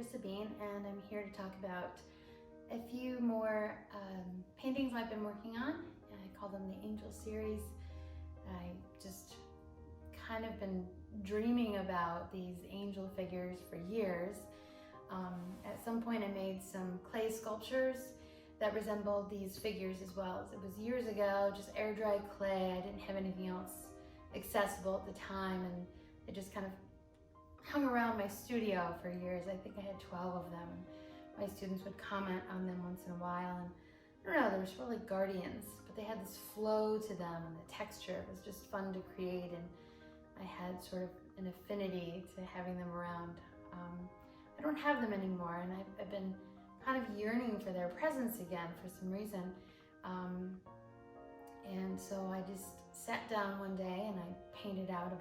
Dr. Sabine, and I'm here to talk about a few more paintings I've been working on. I call them the Angel series. I just kind of been dreaming about these angel figures for years. At some point I made some clay sculptures that resembled these figures as well. It was years ago, just air dried clay. I didn't have anything else accessible at the time, and it just kind of hung around my studio for years. I think I had 12 of them. My students would comment on them once in a while, and I don't know, they were sort of like guardians, but they had this flow to them, and the texture was just fun to create, and I had sort of an affinity to having them around. I don't have them anymore, and I've been kind of yearning for their presence again for some reason. And so I just sat down one day and I painted out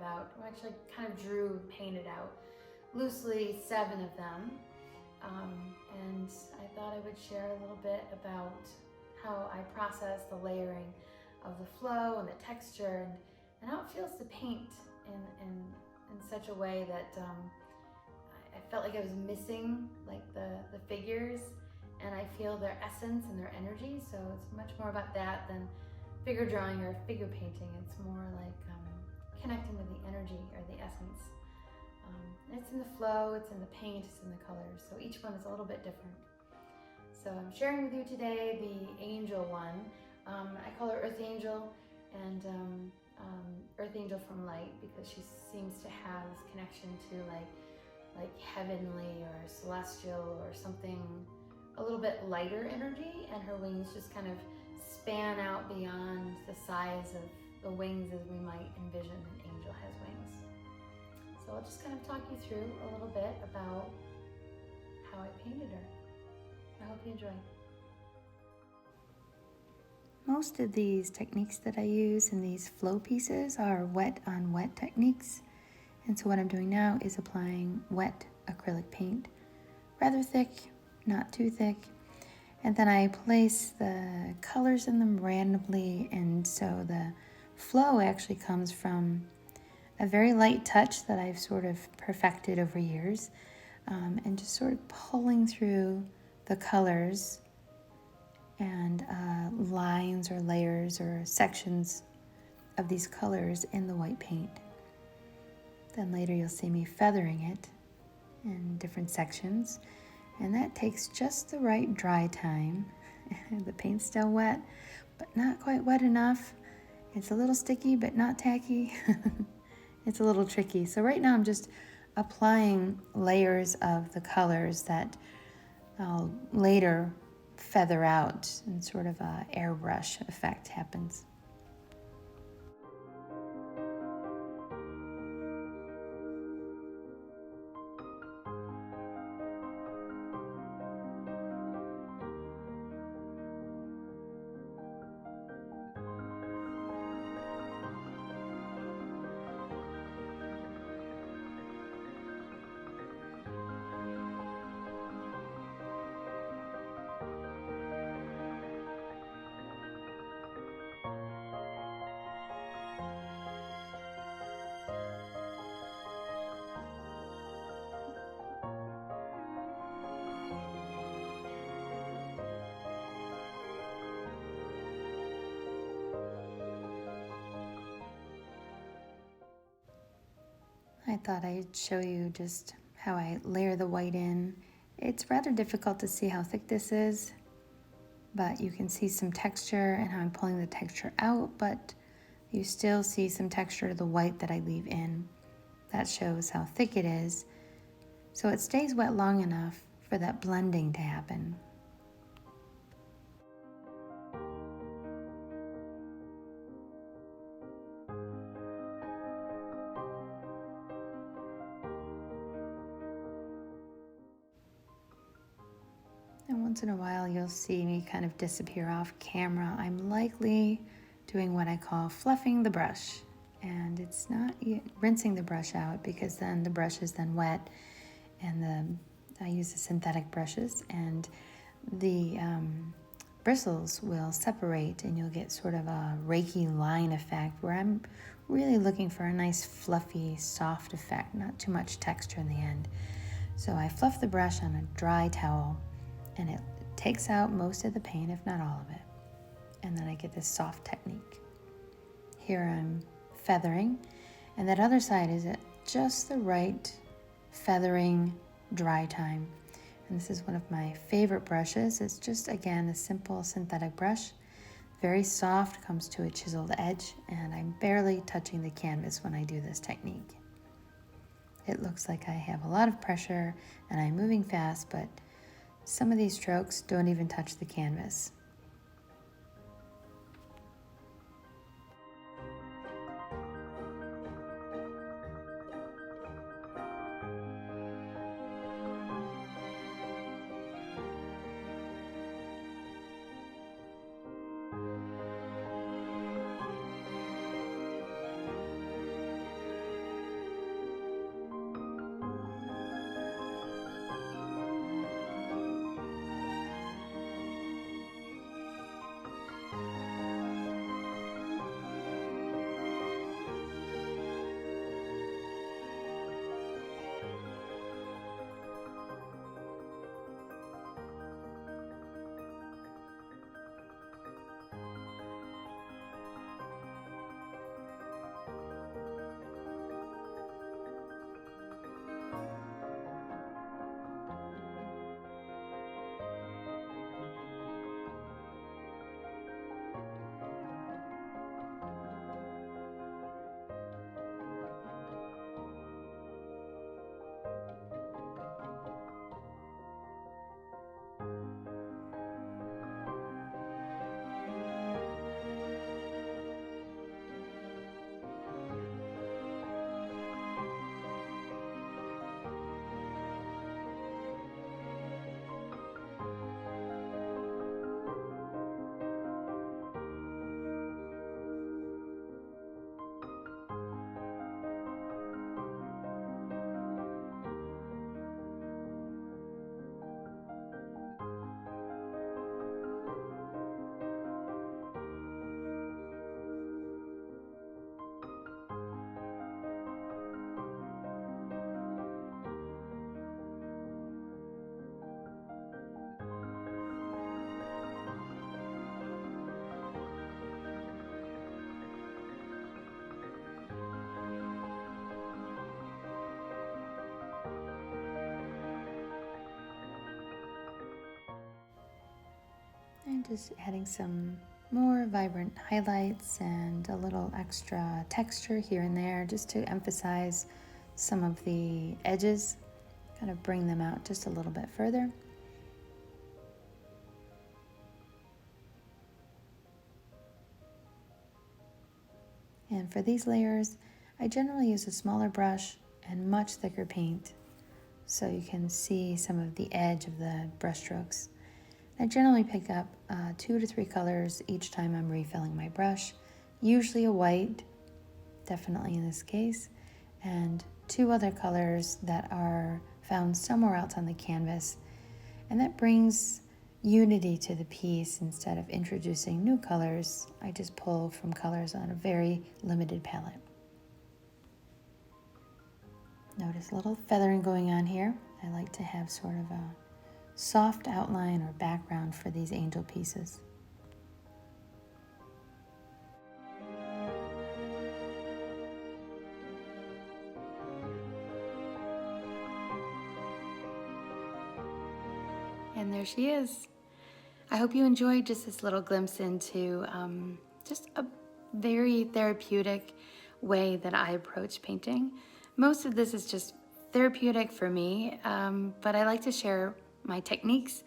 actually kind of drew and painted out loosely 7 of them. And I thought I would share a little bit about how I process the layering of the flow and the texture, and how it feels to paint in such a way that I felt like I was missing like the figures, and I feel their essence and their energy. So it's much more about that than figure drawing or figure painting. It's more like connecting with the energy or the essence. It's in the flow, it's in the paint, it's in the colors. So each one is a little bit different. So I'm sharing with you today the angel one. I call her Earth Angel, and Earth Angel from light, because she seems to have this connection to like heavenly or celestial or something a little bit lighter energy, and her wings just kind of span out beyond the size of the wings as we might envision an angel has wings. So I'll just kind of talk you through a little bit about how I painted her. I hope you enjoy. Most of these techniques that I use in these flow pieces are wet on wet techniques. And so what I'm doing now is applying wet acrylic paint, rather thick, not too thick. And then I place the colors in them randomly, and so the flow actually comes from a very light touch that I've sort of perfected over years, and just sort of pulling through the colors and lines or layers or sections of these colors in the white paint. Then later you'll see me feathering it in different sections, and that takes just the right dry time. The paint's still wet, but not quite wet enough. It's a little sticky, but not tacky. It's a little tricky. So right now I'm just applying layers of the colors that I'll later feather out, and sort of a airbrush effect happens. I thought I'd show you just how I layer the white in. It's rather difficult to see how thick this is, but you can see some texture and how I'm pulling the texture out, but you still see some texture to the white that I leave in. That shows how thick it is. So it stays wet long enough for that blending to happen. And once in a while you'll see me kind of disappear off camera. I'm likely doing what I call fluffing the brush. And it's not rinsing the brush out, because then the brush is then wet, and I use the synthetic brushes, and the bristles will separate, and you'll get sort of a raky line effect, where I'm really looking for a nice fluffy soft effect, not too much texture in the end. So I fluff the brush on a dry towel and it takes out most of the paint, if not all of it. And then I get this soft technique. Here I'm feathering, and that other side is at just the right feathering dry time. And this is one of my favorite brushes. It's just, again, a simple synthetic brush. Very soft, comes to a chiseled edge, and I'm barely touching the canvas when I do this technique. It looks like I have a lot of pressure and I'm moving fast, but some of these strokes don't even touch the canvas. And just adding some more vibrant highlights and a little extra texture here and there just to emphasize some of the edges, kind of bring them out just a little bit further. And for these layers, I generally use a smaller brush and much thicker paint so you can see some of the edge of the brush strokes. I generally pick up 2 to 3 colors each time I'm refilling my brush, usually a white, definitely in this case, and 2 other colors that are found somewhere else on the canvas. And that brings unity to the piece. Instead of introducing new colors, I just pull from colors on a very limited palette. Notice a little feathering going on here. I like to have sort of a soft outline or background for these angel pieces. And there she is. I hope you enjoyed just this little glimpse into just a very therapeutic way that I approach painting. Most of this is just therapeutic for me, but I like to share my techniques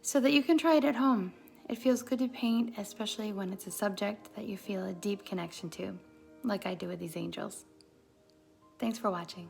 so that you can try it at home. It feels good to paint, especially when it's a subject that you feel a deep connection to, like I do with these angels. Thanks for watching.